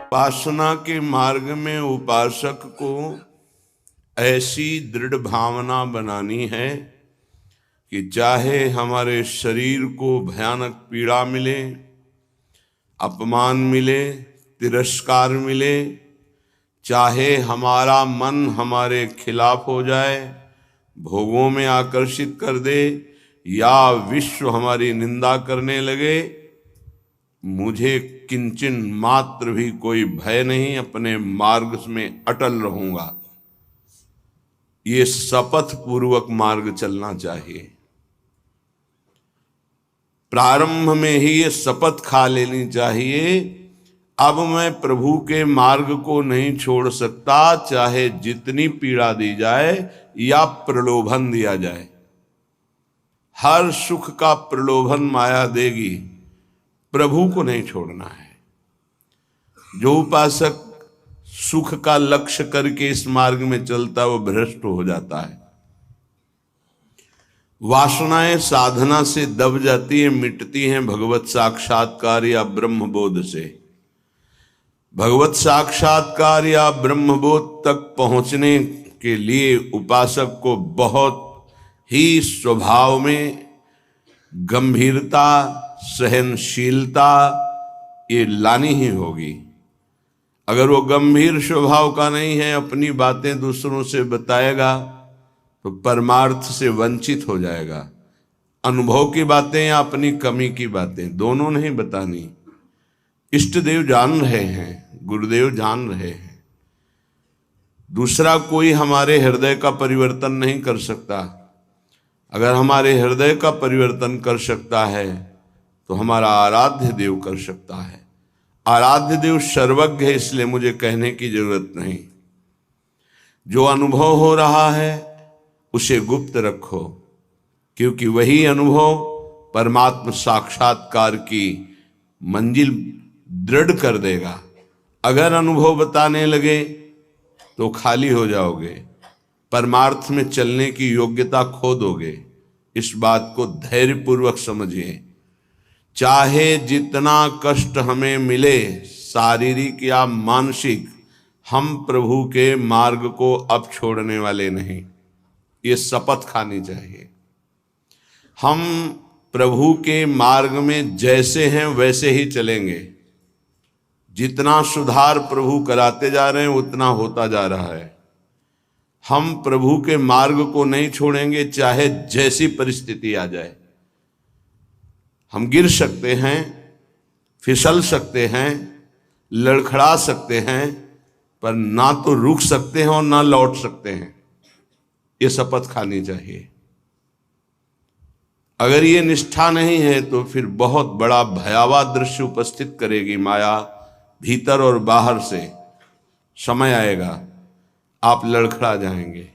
उपासना के मार्ग में उपासक को ऐसी दृढ़ भावना बनानी है कि चाहे हमारे शरीर को भयानक पीड़ा मिले, अपमान मिले, तिरस्कार मिले, चाहे हमारा मन हमारे खिलाफ हो जाए, भोगों में आकर्षित कर दे, या विश्व हमारी निंदा करने लगे, मुझे किंचन मात्र भी कोई भय नहीं, अपने मार्ग में अटल रहूंगा। ये शपथ पूर्वक मार्ग चलना चाहिए। प्रारंभ में ही ये शपथ खा लेनी चाहिए, अब मैं प्रभु के मार्ग को नहीं छोड़ सकता, चाहे जितनी पीड़ा दी जाए या प्रलोभन दिया जाए। हर सुख का प्रलोभन माया देगी, प्रभु को नहीं छोड़ना है। जो उपासक सुख का लक्ष्य करके इस मार्ग में चलता है वो भ्रष्ट हो जाता है। वासनाएं साधना से दब जाती हैं, मिटती हैं भगवत साक्षात्कार या ब्रह्म बोध से। भगवत साक्षात्कार या ब्रह्म बोध तक पहुंचने के लिए उपासक को बहुत ही स्वभाव में गंभीरता, सहनशीलता ये लानी ही होगी। अगर वो गंभीर स्वभाव का नहीं है, अपनी बातें दूसरों से बताएगा तो परमार्थ से वंचित हो जाएगा। अनुभव की बातें या अपनी कमी की बातें दोनों नहीं बतानी। इष्ट देव जान रहे हैं, गुरुदेव जान रहे हैं, दूसरा कोई हमारे हृदय का परिवर्तन नहीं कर सकता। अगर हमारे हृदय का परिवर्तन कर सकता है तो हमारा आराध्य देव कर सकता है। आराध्य देव सर्वज्ञ है, इसलिए मुझे कहने की जरूरत नहीं। जो अनुभव हो रहा है उसे गुप्त रखो, क्योंकि वही अनुभव परमात्मा साक्षात्कार की मंजिल दृढ़ कर देगा। अगर अनुभव बताने लगे तो खाली हो जाओगे, परमार्थ में चलने की योग्यता खो दोगे। इस बात को धैर्यपूर्वक समझिए। चाहे जितना कष्ट हमें मिले, शारीरिक या मानसिक, हम प्रभु के मार्ग को अब छोड़ने वाले नहीं। ये शपथ खानी चाहिए। हम प्रभु के मार्ग में जैसे हैं वैसे ही चलेंगे। जितना सुधार प्रभु कराते जा रहे हैं उतना होता जा रहा है। हम प्रभु के मार्ग को नहीं छोड़ेंगे, चाहे जैसी परिस्थिति आ जाए। हम गिर सकते हैं, फिसल सकते हैं, लड़खड़ा सकते हैं, पर ना तो रुक सकते हैं और ना लौट सकते हैं। ये शपथ खानी चाहिए। अगर ये निष्ठा नहीं है तो फिर बहुत बड़ा भयावह दृश्य उपस्थित करेगी माया, भीतर और बाहर से। समय आएगा आप लड़खड़ा जाएंगे।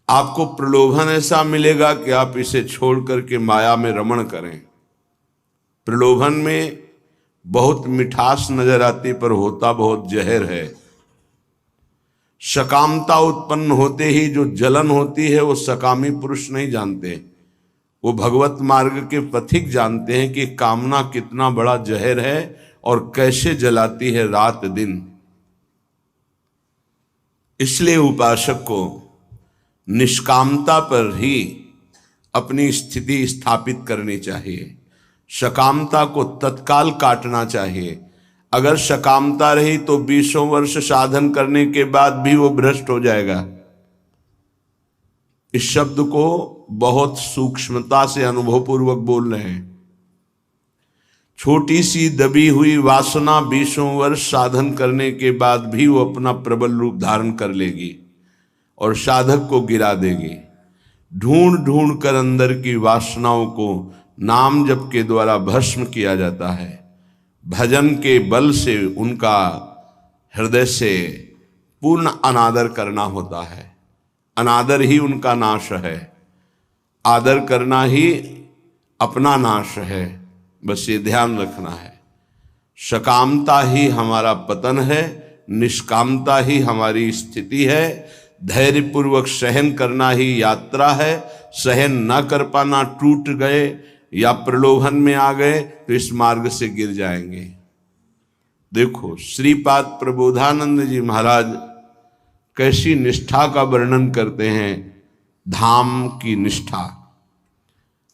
आपको प्रलोभन ऐसा मिलेगा कि आप इसे छोड़ करके माया में रमण करें। प्रलोभन में बहुत मिठास नजर आती, पर होता बहुत जहर है। सकामता उत्पन्न होते ही जो जलन होती है वो सकामी पुरुष नहीं जानते, वो भगवत मार्ग के पथिक जानते हैं कि कामना कितना बड़ा जहर है और कैसे जलाती है रात दिन। इसलिए उपासक को निष्कामता पर ही अपनी स्थिति स्थापित करनी चाहिए। सकामता को तत्काल काटना चाहिए। अगर सकामता रही तो 20 वर्ष साधन करने के बाद भी वो भ्रष्ट हो जाएगा। इस शब्द को बहुत सूक्ष्मता से अनुभवपूर्वक बोल रहे हैं। छोटी सी दबी हुई वासना 20 वर्ष साधन करने के बाद भी वो अपना प्रबल रूप धारण कर लेगी और साधक को गिरा देगी। ढूंढ ढूंढ कर अंदर की वासनाओं को नाम जप के द्वारा भस्म किया जाता है। भजन के बल से उनका हृदय से पूर्ण अनादर करना होता है। अनादर ही उनका नाश है, आदर करना ही अपना नाश है। बस ये ध्यान रखना है। सकामता ही हमारा पतन है, निष्कामता ही हमारी स्थिति है। धैर्यपूर्वक सहन करना ही यात्रा है। सहन न कर पाना, टूट गए या प्रलोभन में आ गए तो इस मार्ग से गिर जाएंगे। देखो श्रीपाद प्रबोधानंद जी महाराज कैसी निष्ठा का वर्णन करते हैं, धाम की निष्ठा।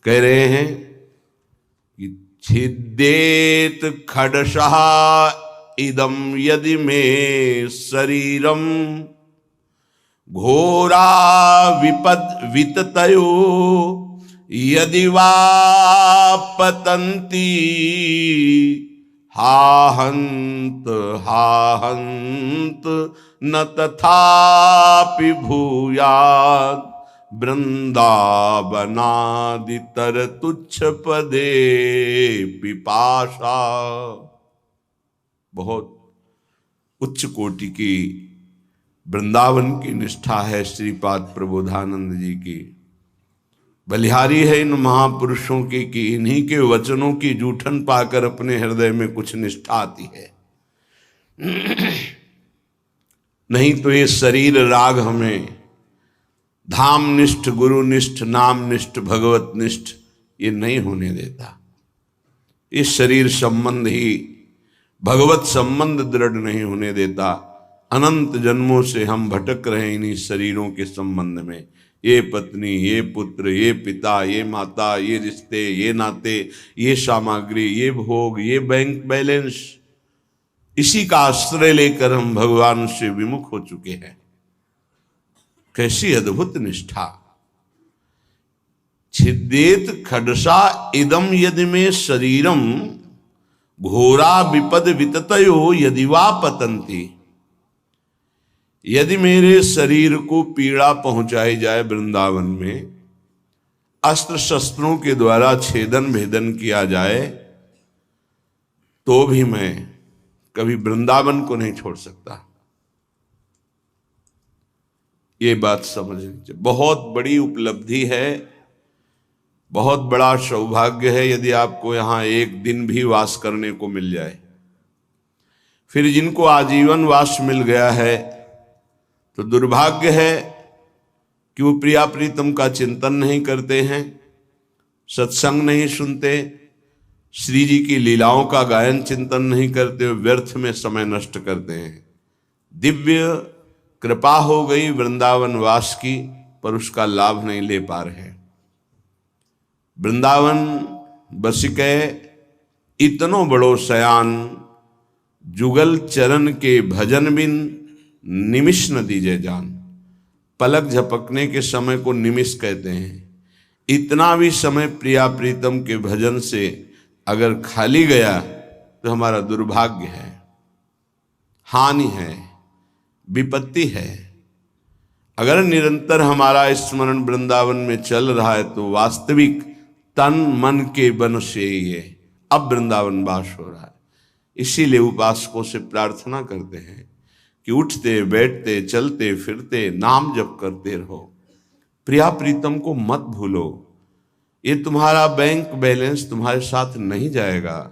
कह रहे हैं कि छिद्देत खडशः इदम यदि मे शरीरम घोरा विपद विततयो यदि वा पतन्ति हाहंत हाहंत न तथापि भूयात् वृंदावनादितर तुच्छ पदे पिपाशा। बहुत उच्च कोटि की वृंदावन की निष्ठा है श्रीपाद प्रबोधानंद जी की। बलिहारी है इन महापुरुषों की कि इन्हीं के वचनों की जूठन पाकर अपने हृदय में कुछ निष्ठा आती है। नहीं तो ये शरीर राग हमें धाम निष्ठ, गुरु निष्ठ, नाम निष्ठ, भगवत निष्ठ ये नहीं होने देता। इस शरीर संबंध ही भगवत संबंध दृढ़ नहीं होने देता। अनंत जन्मों से हम भटक रहे इन्हीं शरीरों के संबंध में। ये पत्नी, ये पुत्र, ये पिता, ये माता, ये रिश्ते, ये नाते, ये सामग्री, ये भोग, ये बैंक बैलेंस, इसी का आश्रय लेकर हम भगवान से विमुख हो चुके हैं। कैसी अद्भुत निष्ठा। छिद्देत खडसा इदम यदि में शरीरम घोरा विपद विततयो यदि वा पतंती। यदि मेरे शरीर को पीड़ा पहुंचाई जाए वृंदावन में, अस्त्र शस्त्रों के द्वारा छेदन भेदन किया जाए, तो भी मैं कभी वृंदावन को नहीं छोड़ सकता। ये बात समझनी चाहिए। बहुत बड़ी उपलब्धि है, बहुत बड़ा सौभाग्य है यदि आपको यहां एक दिन भी वास करने को मिल जाए। फिर जिनको आजीवन वास मिल गया है तो दुर्भाग्य है कि वो प्रिया प्रीतम का चिंतन नहीं करते हैं, सत्संग नहीं सुनते, श्री जी की लीलाओं का गायन चिंतन नहीं करते, व्यर्थ में समय नष्ट करते हैं। दिव्य कृपा हो गई वृंदावन वास की, पर उसका लाभ नहीं ले पा रहे। वृंदावन बसिके इतनो बड़ो सयान, जुगल चरण के भजन बिन निमिष न दीजे जान। पलक झपकने के समय को निमिष कहते हैं। इतना भी समय प्रिया प्रीतम के भजन से अगर खाली गया तो हमारा दुर्भाग्य है, हानि है, विपत्ति है। अगर निरंतर हमारा स्मरण वृंदावन में चल रहा है तो वास्तविक तन मन के बन से ये अब वृंदावन वास हो रहा है। इसीलिए उपासकों से प्रार्थना करते हैं कि उठते बैठते चलते फिरते नाम जप करते रहो, प्रिया प्रीतम को मत भूलो। ये तुम्हारा बैंक बैलेंस तुम्हारे साथ नहीं जाएगा,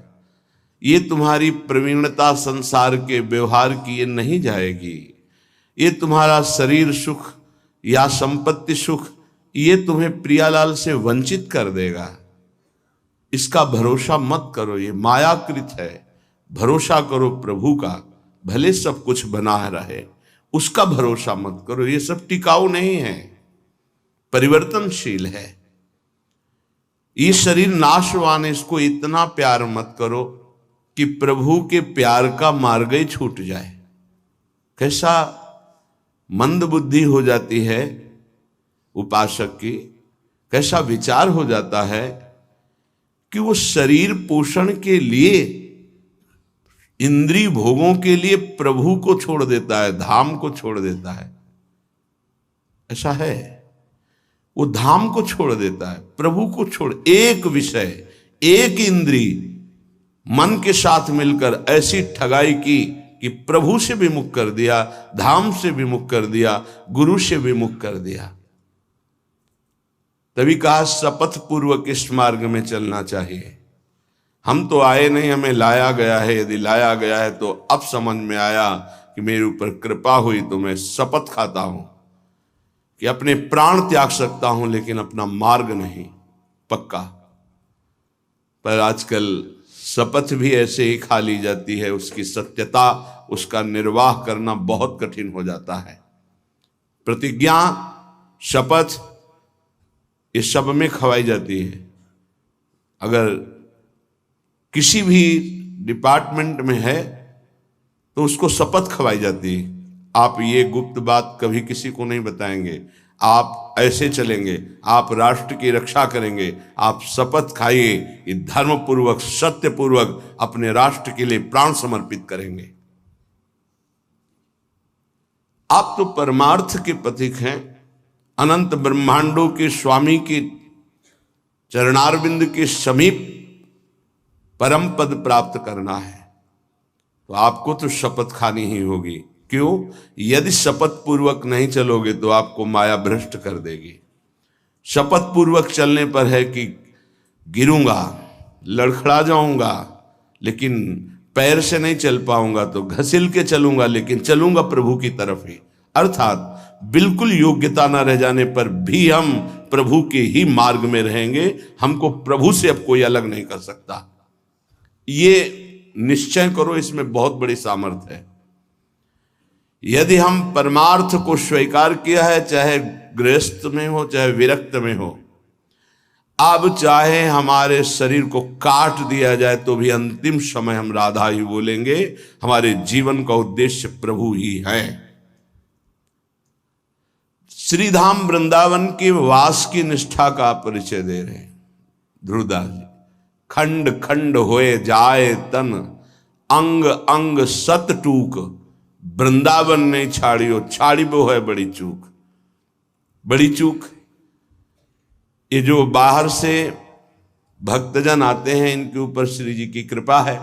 ये तुम्हारी प्रवीणता संसार के व्यवहार की ये नहीं जाएगी, ये तुम्हारा शरीर सुख या संपत्ति सुख ये तुम्हें प्रियालाल से वंचित कर देगा। इसका भरोसा मत करो, ये मायाकृत है। भरोसा करो प्रभु का, भले सब कुछ बना रहे, उसका भरोसा मत करो। ये सब टिकाऊ नहीं है, परिवर्तनशील है। ये शरीर नाशवान है, इसको इतना प्यार मत करो कि प्रभु के प्यार का मार्ग ही छूट जाए। कैसा मंद बुद्धि हो जाती है उपासक की, कैसा विचार हो जाता है कि वो शरीर पोषण के लिए, इंद्रिय भोगों के लिए प्रभु को छोड़ देता है, धाम को छोड़ देता है। ऐसा है, वो धाम को छोड़ देता है, प्रभु को छोड़। एक विषय, एक इंद्रिय मन के साथ मिलकर ऐसी ठगाई की कि प्रभु से विमुख कर दिया, धाम से विमुख कर दिया, गुरु से विमुख कर दिया। तभी कहा शपथ पूर्वक इस मार्ग में चलना चाहिए। हम तो आए नहीं, हमें लाया गया है। यदि लाया गया है तो अब समझ में आया कि मेरे ऊपर कृपा हुई तो मैं शपथ खाता हूं कि अपने प्राण त्याग सकता हूं, लेकिन अपना मार्ग नहीं, पक्का। पर आजकल शपथ भी ऐसे ही खा ली जाती है, उसकी सत्यता, उसका निर्वाह करना बहुत कठिन हो जाता है। प्रतिज्ञा, शपथ, इस सब में खवाई जाती है। अगर किसी भी डिपार्टमेंट में है तो उसको शपथ खवाई जाती है। आप ये गुप्त बात कभी किसी को नहीं बताएंगे, आप ऐसे चलेंगे, आप राष्ट्र की रक्षा करेंगे, आप शपथ खाइए कि धर्म पूर्वक, सत्य पूर्वक अपने राष्ट्र के लिए प्राण समर्पित करेंगे। आप तो परमार्थ के प्रतीक हैं। अनंत ब्रह्मांडों के स्वामी के चरणारविंद के समीप परम पद प्राप्त करना है, तो आपको तो शपथ खानी ही होगी। क्यों? यदि शपथ पूर्वक नहीं चलोगे तो आपको माया भ्रष्ट कर देगी। शपथ पूर्वक चलने पर है कि गिरूंगा, लड़खड़ा जाऊंगा, लेकिन पैर से नहीं चल पाऊंगा, तो घसील के चलूंगा, लेकिन चलूंगा प्रभु की तरफ ही। अर्थात बिल्कुल योग्यता न रह जाने पर भी हम प्रभु के ही मार्ग में रहेंगे। हमको प्रभु से अब कोई अलग नहीं कर सकता। ये निश्चय करो, इसमें बहुत बड़ी सामर्थ्य है। यदि हम परमार्थ को स्वीकार किया है, चाहे गृहस्थ में हो चाहे विरक्त में हो, अब चाहे हमारे शरीर को काट दिया जाए तो भी अंतिम समय हम राधा ही बोलेंगे। हमारे जीवन का उद्देश्य प्रभु ही है। श्रीधाम वृंदावन के वास की निष्ठा का परिचय दे रहे हैं ध्रुवदास जी। खंड खंड होए जाए तन, अंग अंग सत टूक, वृंदावन नहीं छाड़ियो, छाड़ी वो है बड़ी चूक। बड़ी चूक। ये जो बाहर से भक्तजन आते हैं, इनके ऊपर श्री जी की कृपा है,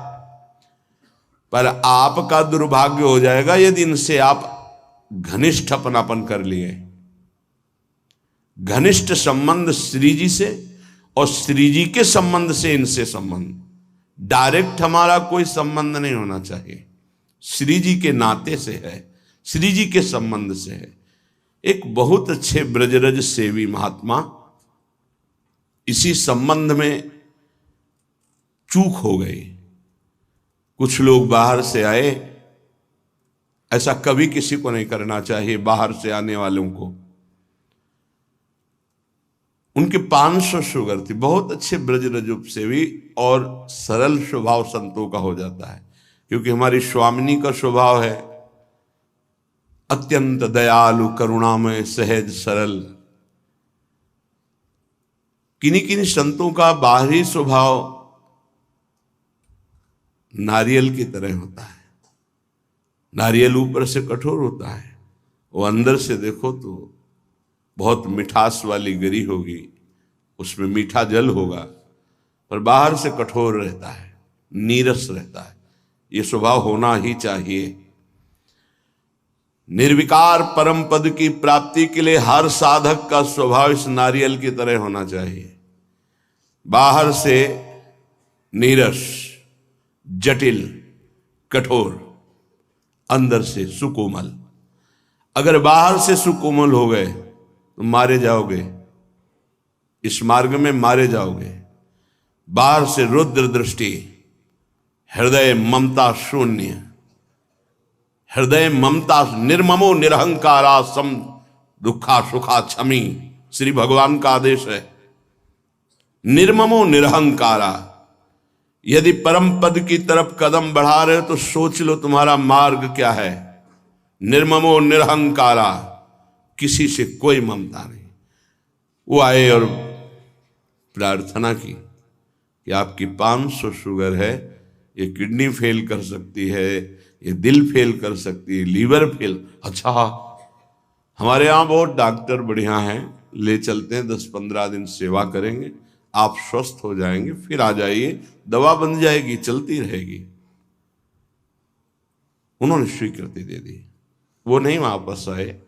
पर आपका दुर्भाग्य हो जाएगा यदि इनसे आप घनिष्ठ अपनापन कर लिए। घनिष्ठ संबंध श्री जी से और श्री जी के संबंध से इनसे संबंध, डायरेक्ट हमारा कोई संबंध नहीं होना चाहिए। श्री जी के नाते से है, श्री जी के संबंध से है। एक बहुत अच्छे ब्रजरज सेवी महात्मा इसी संबंध में चूक हो गई। कुछ लोग बाहर से आए, ऐसा कभी किसी को नहीं करना चाहिए। बाहर से आने वालों को, उनके 500 शुगर थी, बहुत अच्छे ब्रजरज सेवी, और सरल स्वभाव संतों का हो जाता है, क्योंकि हमारी स्वामिनी का स्वभाव है अत्यंत दयालु, करुणामय, सहज, सरल। किन्हीं किन्हीं संतों का बाहरी स्वभाव नारियल की तरह होता है। नारियल ऊपर से कठोर होता है, वो अंदर से देखो तो बहुत मिठास वाली गिरी होगी, उसमें मीठा जल होगा, पर बाहर से कठोर रहता है, नीरस रहता है। ये स्वभाव होना ही चाहिए। निर्विकार परम पद की प्राप्ति के लिए हर साधक का स्वभाव इस नारियल की तरह होना चाहिए। बाहर से नीरस, जटिल, कठोर, अंदर से सुकोमल। अगर बाहर से सुकोमल हो गए तो मारे जाओगे, इस मार्ग में मारे जाओगे। बाहर से रुद्र दृष्टि, हृदय ममता शून्य, हृदय ममता, निर्ममो निरहंकारा सम दुखा सुखा क्षमी, श्री भगवान का आदेश है। निर्ममो निरहंकारा। यदि परम पद की तरफ कदम बढ़ा रहे हो तो सोच लो तुम्हारा मार्ग क्या है। निर्ममो निरहंकारा, किसी से कोई ममता नहीं। वो आए और प्रार्थना की कि आपकी 500 शुगर है, ये किडनी फेल कर सकती है, ये दिल फेल कर सकती है, लीवर फेल। अच्छा, हमारे यहाँ बहुत डॉक्टर बढ़िया हैं, ले चलते हैं, 10-15 दिन सेवा करेंगे, आप स्वस्थ हो जाएंगे, फिर आ जाइए, दवा बन जाएगी, चलती रहेगी। उन्होंने स्वीकृति दे दी। वो नहीं वापस आए,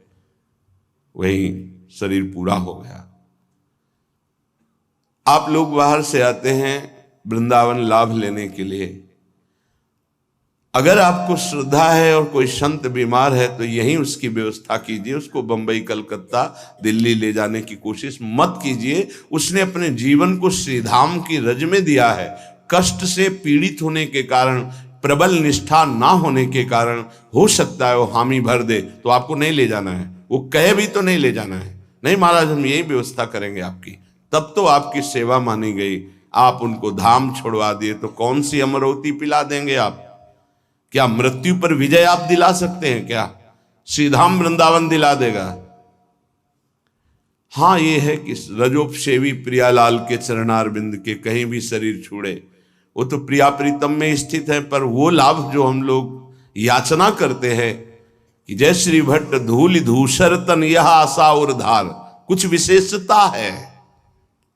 वही शरीर पूरा हो गया। आप लोग बाहर से आते हैं वृंदावन लाभ लेने के लिए। अगर आपको श्रद्धा है और कोई संत बीमार है तो यहीं उसकी व्यवस्था कीजिए। उसको बंबई, कलकत्ता, दिल्ली ले जाने की कोशिश मत कीजिए। उसने अपने जीवन को श्रीधाम की रज में दिया है, कष्ट से पीड़ित होने के कारण, प्रबल निष्ठा ना होने के कारण हो सकता है वो हामी भर दे, तो आपको नहीं ले जाना है। वो कहे भी तो नहीं ले जाना है, नहीं महाराज हम यही व्यवस्था करेंगे आपकी, तब तो आपकी सेवा मानी गई। आप उनको धाम छोड़वा दिए तो कौन सी अमरवती पिला देंगे आप? क्या मृत्यु पर विजय आप दिला सकते हैं क्या? श्रीधाम वृंदावन दिला देगा। हाँ ये है कि रजोपसेवी प्रियालाल के चरणारविंद के कहीं भी शरीर छूड़े, वो तो प्रिया प्रीतम में स्थित है, पर वो लाभ जो हम लोग याचना करते हैं कि जय श्री भट्ट धूल धूसर तन यह आशा और धार, कुछ विशेषता है,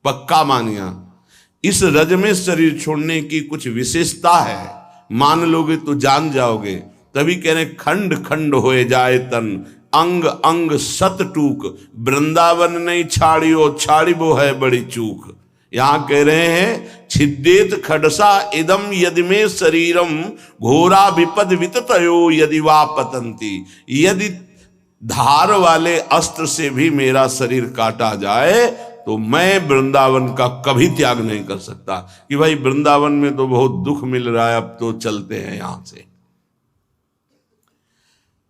पक्का मानिया इस रज में शरीर छोड़ने की कुछ विशेषता है, मान लोगे तो जान जाओगे। तभी कह रहे खंड खंड होए जाए तन, अंग अंग सत टूक, वृंदावन नहीं छाड़ियो छाड़िबो है बड़ी चूक। यहां कह रहे हैं छिद्देत खडसा इदम यदि में शरीरम, घोरा विपद विततयो यदि वा पतंती। यदि धार वाले अस्त्र से भी मेरा शरीर काटा जाए तो मैं वृंदावन का कभी त्याग नहीं कर सकता कि भाई वृंदावन में तो बहुत दुख मिल रहा है, अब तो चलते हैं यहां से।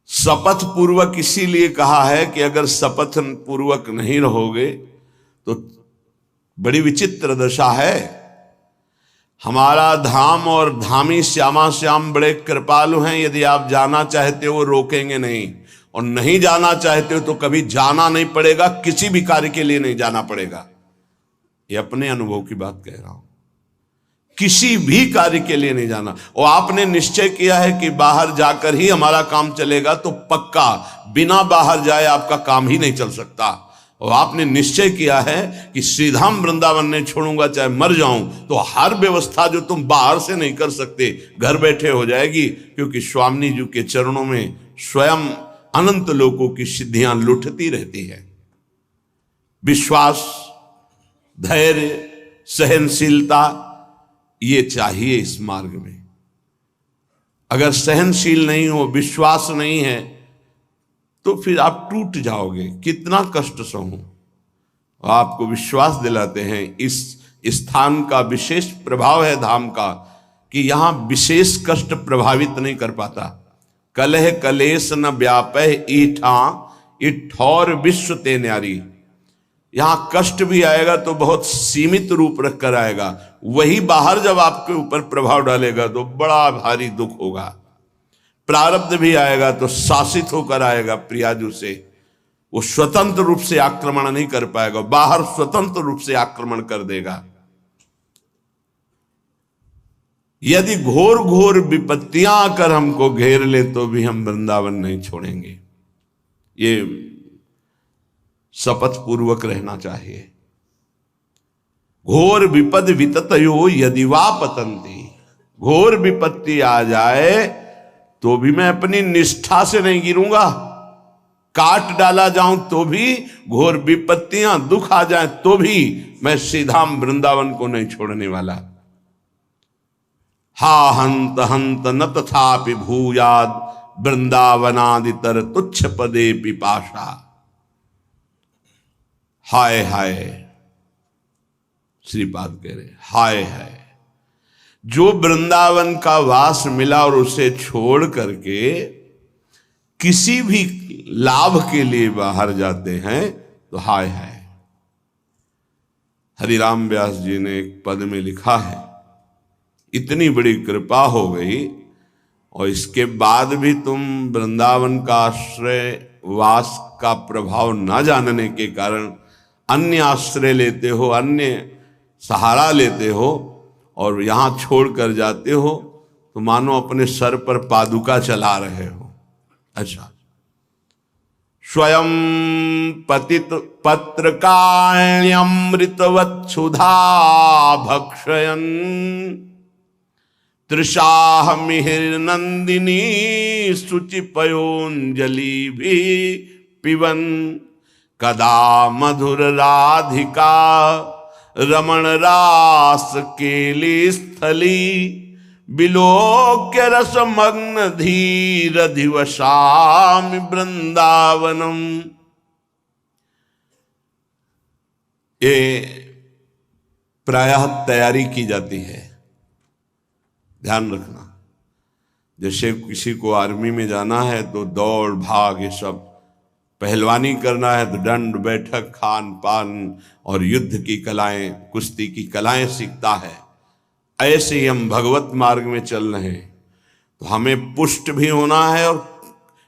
शपथ पूर्वक इसीलिए कहा है कि अगर शपथ पूर्वक नहीं रहोगे तो बड़ी विचित्र दशा है। हमारा धाम और धामी श्यामा श्याम बड़े कृपालु हैं, यदि आप जाना चाहते हो रोकेंगे नहीं, और नहीं जाना चाहते हो तो कभी जाना नहीं पड़ेगा, किसी भी कार्य के लिए नहीं जाना पड़ेगा। ये अपने अनुभव की बात कह रहा हूं, किसी भी कार्य के लिए नहीं जाना। और आपने निश्चय किया है कि बाहर जाकर ही हमारा काम चलेगा, तो पक्का बिना बाहर जाए आपका काम ही नहीं चल सकता। और आपने निश्चय किया है कि श्रीधाम वृंदावन नहीं छोड़ूंगा चाहे मर जाऊं, तो हर व्यवस्था जो तुम बाहर से नहीं कर सकते घर बैठे हो जाएगी, क्योंकि स्वामी जी के चरणों में स्वयं अनंत लोकों की सिद्धियां लुटती रहती है। विश्वास, धैर्य, सहनशीलता ये चाहिए इस मार्ग में। अगर सहनशील नहीं हो, विश्वास नहीं है, तो फिर आप टूट जाओगे। कितना कष्ट सहूं। आपको विश्वास दिलाते हैं इस स्थान का विशेष प्रभाव है धाम का, कि यहां विशेष कष्ट प्रभावित नहीं कर पाता। कलह कलेश न व्यापह ईठा इठौर विश्व ते न्यारी। यहां कष्ट भी आएगा तो बहुत सीमित रूप रख कर आएगा, वही बाहर जब आपके ऊपर प्रभाव डालेगा तो बड़ा भारी दुख होगा। प्रारब्ध भी आएगा तो शासित होकर आएगा प्रियाजू से, वो स्वतंत्र रूप से आक्रमण नहीं कर पाएगा, बाहर स्वतंत्र रूप से आक्रमण कर देगा। यदि घोर घोर विपत्तियां आकर हमको घेर ले तो भी हम वृंदावन नहीं छोड़ेंगे। ये शपथ पूर्वक रहना चाहिए। घोर विपद विततयो यदि वा पतंती, घोर विपत्ति आ जाए तो भी मैं अपनी निष्ठा से नहीं गिरूंगा। काट डाला जाऊं तो भी, घोर विपत्तियां दुख आ जाए तो भी मैं श्रीधाम वृंदावन को नहीं छोड़ने वाला। हा हंत हंत न तथापि भूयाद वृंदावनादितर तुच्छ पदे पिपाशा। हाय हाय, श्रीपाद कह रहे हाय हाय, जो वृंदावन का वास मिला और उसे छोड़ करके किसी भी लाभ के लिए बाहर जाते हैं तो हाय हाय। हरिराम व्यास जी ने एक पद में लिखा है, इतनी बड़ी कृपा हो गई और इसके बाद भी तुम वृंदावन का आश्रय वास का प्रभाव न जानने के कारण अन्य आश्रय लेते हो, अन्य सहारा लेते हो और यहां छोड़ कर जाते हो, तो मानो अपने सर पर पादुका चला रहे हो। अच्छा, स्वयं पतित पत्रकाण्यमृतवत् सुधा भक्षयन् तृषाह मिहिर नंदिनी शुचि पयोंजलि भी पिबन कदा मधुर राधिका रमण रास केली स्थली बिलोक्य रसमग्न धीर दिवसामि वृंदावनम। ये प्रायः तैयारी की जाती है ध्यान रखना। जैसे किसी को आर्मी में जाना है तो दौड़ भाग ये सब, पहलवानी करना है तो दंड बैठक खान पान और युद्ध की कलाएं, कुश्ती की कलाएं सीखता है। ऐसे ही हम भगवत मार्ग में चल रहे हैं तो हमें पुष्ट भी होना है और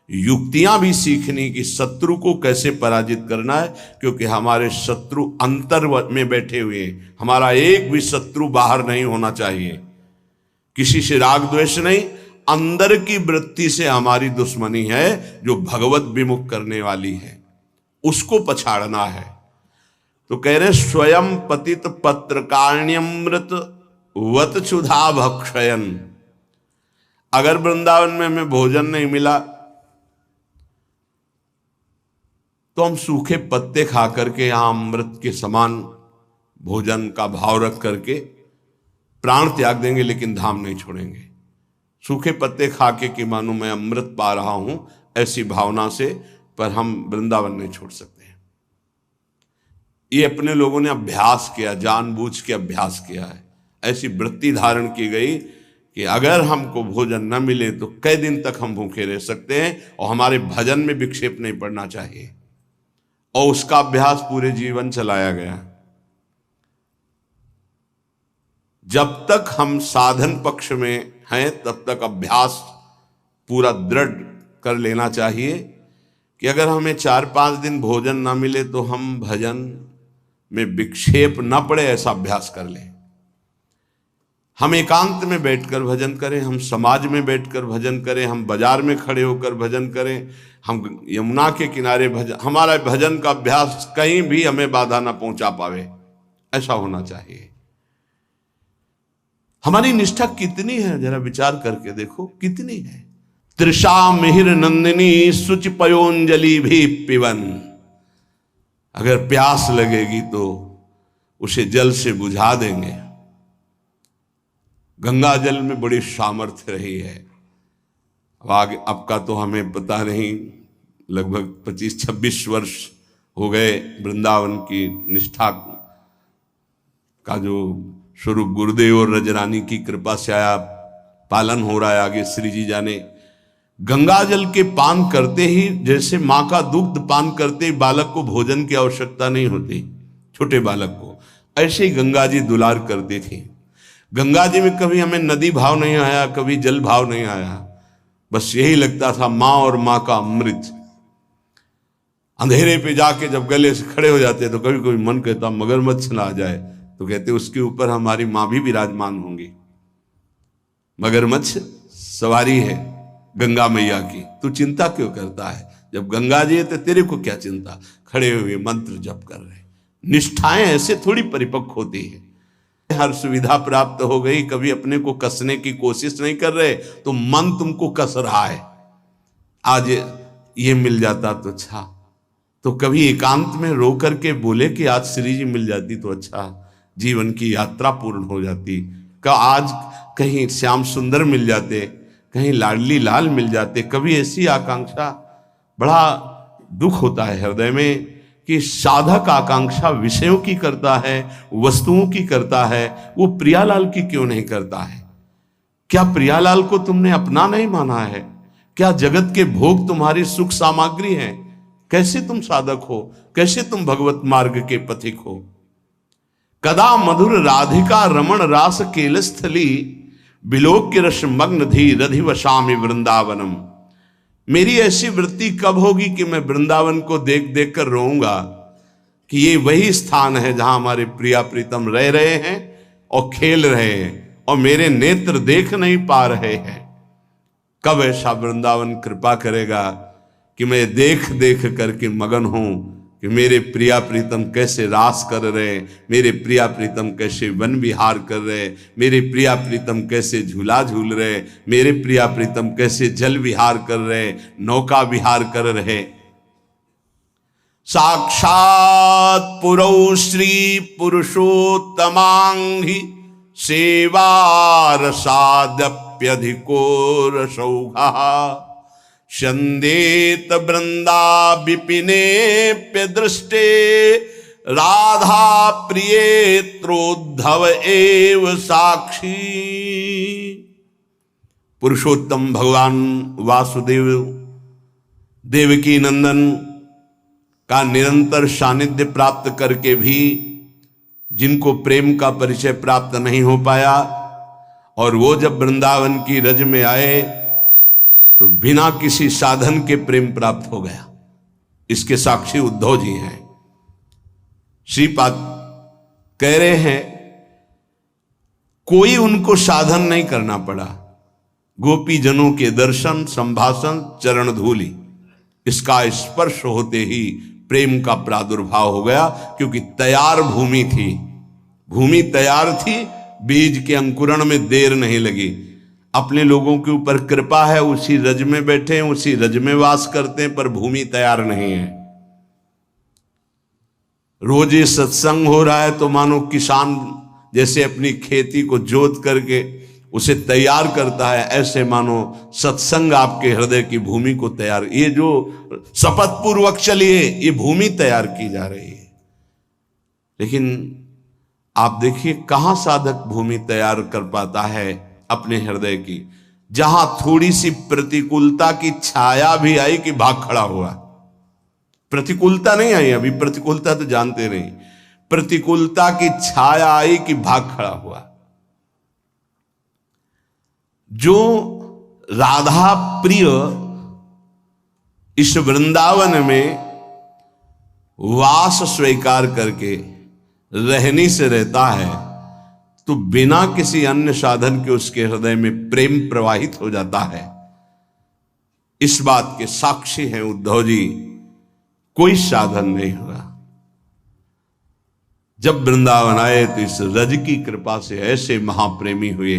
युक्तियां भी सीखनी कि शत्रु को कैसे पराजित करना है, क्योंकि हमारे शत्रु अंतर में बैठे हुए हैं। हमारा एक भी शत्रु बाहर नहीं होना चाहिए, किसी से राग द्वेष नहीं, अंदर की वृत्ति से हमारी दुश्मनी है जो भगवत विमुख करने वाली है, उसको पछाड़ना है। तो कह रहे स्वयं पतित पत्रकाण्यमृत वत क्षुधा भक्षयन। अगर वृंदावन में हमें भोजन नहीं मिला तो हम सूखे पत्ते खा करके यहां अमृत के समान भोजन का भाव रख करके प्राण त्याग देंगे, लेकिन धाम नहीं छोड़ेंगे। सूखे पत्ते खा के कि मानो मैं अमृत पा रहा हूं, ऐसी भावना से, पर हम वृंदावन नहीं छोड़ सकते हैं। ये अपने लोगों ने अभ्यास किया, जानबूझ के अभ्यास किया है। ऐसी वृत्ति धारण की गई कि अगर हमको भोजन न मिले तो कई दिन तक हम भूखे रह सकते हैं, और हमारे भजन में विक्षेप नहीं पड़ना चाहिए, और उसका अभ्यास पूरे जीवन चलाया गया। जब तक हम साधन पक्ष में हैं तब तक अभ्यास पूरा दृढ़ कर लेना चाहिए कि अगर हमें 4-5 दिन भोजन ना मिले तो हम भजन में विक्षेप ना पड़े, ऐसा अभ्यास कर लें। हम एकांत में बैठकर भजन करें, हम समाज में बैठकर भजन करें, हम बाजार में खड़े होकर भजन करें, हम यमुना के किनारे भजन, हमारा भजन का अभ्यास कहीं भी हमें बाधा ना पहुंचा पावे, ऐसा होना चाहिए। हमारी निष्ठा कितनी है, जरा विचार करके देखो कितनी है। तृषा मिहिर नंदिनी सुच पयोंजलि भी पिवन। अगर प्यास लगेगी तो उसे जल से बुझा देंगे। गंगा जल में बड़ी सामर्थ्य रही है। अब आगे अब का तो हमें पता नहीं, लगभग 25-26 वर्ष हो गए वृंदावन की निष्ठा का जो स्वरूप गुरुदेव और रजरानी की कृपा से आया पालन हो रहा है। आगे श्री जी जाने। गंगा जल के पान करते ही, जैसे माँ का दुग्ध पान करते ही बालक को भोजन की आवश्यकता नहीं होती, छोटे बालक को, ऐसे ही गंगा जी दुलार करती थी। गंगा जी में कभी हमें नदी भाव नहीं आया, कभी जल भाव नहीं आया, बस यही लगता था माँ और माँ का अमृत। अंधेरे पे जाके जब गले से खड़े हो जाते तो कभी कभी मन कहता मगरमच्छ ना आ जाए, तो कहते उसके ऊपर हमारी माँ भी विराजमान होंगी। मगरमच्छ सवारी है गंगा मैया की, तू चिंता क्यों करता है? जब गंगा जी है तो तेरे को क्या चिंता? खड़े हुए मंत्र जप कर रहे। निष्ठाएं ऐसे थोड़ी परिपक्व होती है। हर सुविधा प्राप्त हो गई, कभी अपने को कसने की कोशिश नहीं कर रहे तो मन तुमको कस रहा है। आज ये मिल जाता तो अच्छा, तो कभी एकांत में रो करके बोले कि आज श्री जी मिल जाती तो अच्छा, जीवन की यात्रा पूर्ण हो जाती। का आज कहीं श्याम सुंदर मिल जाते, कहीं लाडली लाल मिल जाते। कभी ऐसी आकांक्षा, बड़ा दुख होता है हृदय में कि साधक आकांक्षा विषयों की करता है, वस्तुओं की करता है, वो प्रियालाल की क्यों नहीं करता है? क्या प्रियालाल को तुमने अपना नहीं माना है? क्या जगत के भोग तुम्हारी सुख सामग्री हैं? कैसे तुम साधक हो? कैसे तुम भगवत मार्ग के पथिक हो? कदा मधुर राधिका रमण रास केलस्थली बिलोक्य रस मग्न धी रधिवशामि वृंदावनम। मेरी ऐसी वृत्ति कब होगी कि मैं वृंदावन को देख देख कर रोऊंगा कि ये वही स्थान है जहां हमारे प्रिया प्रीतम रह रहे हैं और खेल रहे हैं और मेरे नेत्र देख नहीं पा रहे हैं। कब ऐसा वृंदावन कृपा करेगा कि मैं देख देख करके मगन हूं कि मेरे प्रिया प्रीतम कैसे रास कर रहे, मेरे प्रिया प्रीतम कैसे वन विहार कर रहे, मेरे प्रिया प्रीतम कैसे झूला झूल रहे, मेरे प्रिया प्रीतम कैसे जल विहार कर रहे, नौका विहार कर रहे। साक्षात पुरौ श्री पुरुषोत्तमांघि सेवारसादप्यधिको रसौघा शंदेत वृंदा विपिनेप्य दृष्टे राधा प्रियेत्रोद्धव एव साक्षी। पुरुषोत्तम भगवान वासुदेव देवकी नंदन का निरंतर सानिध्य प्राप्त करके भी जिनको प्रेम का परिचय प्राप्त नहीं हो पाया, और वो जब वृंदावन की रज में आए तो बिना किसी साधन के प्रेम प्राप्त हो गया। इसके साक्षी उद्धव जी हैं। श्रीपाद कह रहे हैं कोई उनको साधन नहीं करना पड़ा, गोपी जनों के दर्शन, संभाषण, चरण धूलि, इसका स्पर्श होते ही प्रेम का प्रादुर्भाव हो गया। क्योंकि तैयार भूमि थी, भूमि तैयार थी, बीज के अंकुरण में देर नहीं लगी। अपने लोगों के ऊपर कृपा है, उसी रज में बैठे हैं, उसी रज में वास करते हैं, पर भूमि तैयार नहीं है। रोज ये सत्संग हो रहा है तो मानो किसान जैसे अपनी खेती को जोत करके उसे तैयार करता है, ऐसे मानो सत्संग आपके हृदय की भूमि को तैयार, ये जो शपथ पूर्वक चलिए, ये भूमि तैयार की जा रही है। लेकिन आप देखिए कहां साधक भूमि तैयार कर पाता है अपने हृदय की, जहां थोड़ी सी प्रतिकूलता की छाया भी आई कि भाग खड़ा हुआ। प्रतिकूलता नहीं आई, अभी प्रतिकूलता तो जानते नहीं, प्रतिकूलता की छाया आई कि भाग खड़ा हुआ। जो राधा प्रिय इस वृंदावन में वास स्वीकार करके रहनी से रहता है, तो बिना किसी अन्य साधन के उसके हृदय में प्रेम प्रवाहित हो जाता है। इस बात के साक्षी हैं उद्धव जी, कोई साधन नहीं हुआ। जब वृंदावन आए तो इस रज की कृपा से ऐसे महाप्रेमी हुए।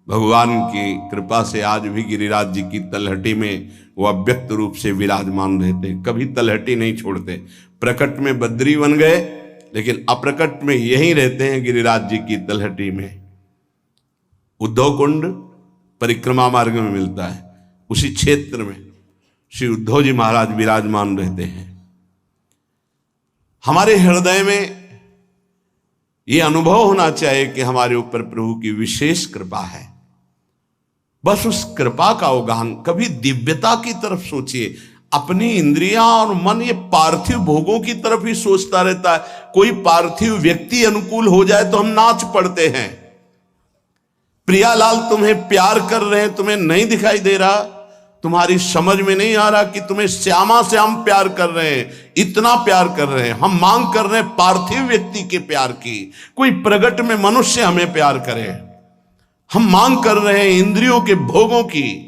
भगवान की कृपा से आज भी गिरिराज जी की तलहटी में वो अव्यक्त रूप से विराजमान रहते, कभी तलहटी नहीं छोड़ते। प्रकट में बद्री बन गए, लेकिन अप्रकट में यहीं रहते हैं गिरिराज जी की तलहटी में। उद्धव कुंड परिक्रमा मार्ग में मिलता है, उसी क्षेत्र में श्री उद्धव जी महाराज विराजमान रहते हैं। हमारे हृदय में यह अनुभव होना चाहिए कि हमारे ऊपर प्रभु की विशेष कृपा है। बस उस कृपा का अवगाहन, कभी दिव्यता की तरफ सोचिए। अपनी इंद्रियां और मन ये पार्थिव भोगों की तरफ ही सोचता रहता है। कोई पार्थिव व्यक्ति अनुकूल हो जाए तो हम नाच पड़ते हैं। प्रियालाल तुम्हें प्यार कर रहे हैं, तुम्हें नहीं दिखाई दे रहा, तुम्हारी समझ में नहीं आ रहा कि तुम्हें श्यामा से हम प्यार कर रहे हैं, इतना प्यार कर रहे हैं। हम मांग कर रहे हैं पार्थिव व्यक्ति के प्यार की, कोई प्रगट में मनुष्य हमें प्यार करे। हम मांग कर रहे हैं इंद्रियों के भोगों की।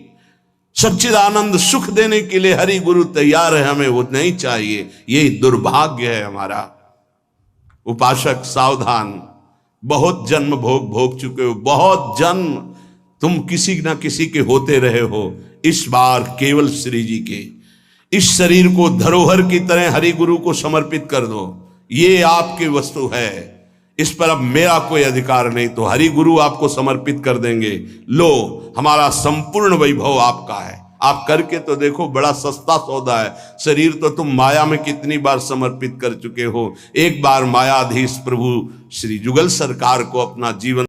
सच्चिदानंद सुख देने के लिए हरि गुरु तैयार है, हमें वो नहीं चाहिए। यही दुर्भाग्य है हमारा। उपासक सावधान, बहुत जन्म भोग चुके हो, बहुत जन्म तुम किसी ना किसी के होते रहे हो। इस बार केवल श्री जी के इस शरीर को धरोहर की तरह हरि गुरु को समर्पित कर दो। ये आपकी वस्तु है, इस पर अब मेरा कोई अधिकार नहीं, तो हरि गुरु आपको समर्पित कर देंगे। लो, हमारा संपूर्ण वैभव आपका है। आप करके तो देखो, बड़ा सस्ता सौदा है। शरीर तो तुम माया में कितनी बार समर्पित कर चुके हो। एक बार मायाधीश प्रभु श्री जुगल सरकार को अपना जीवन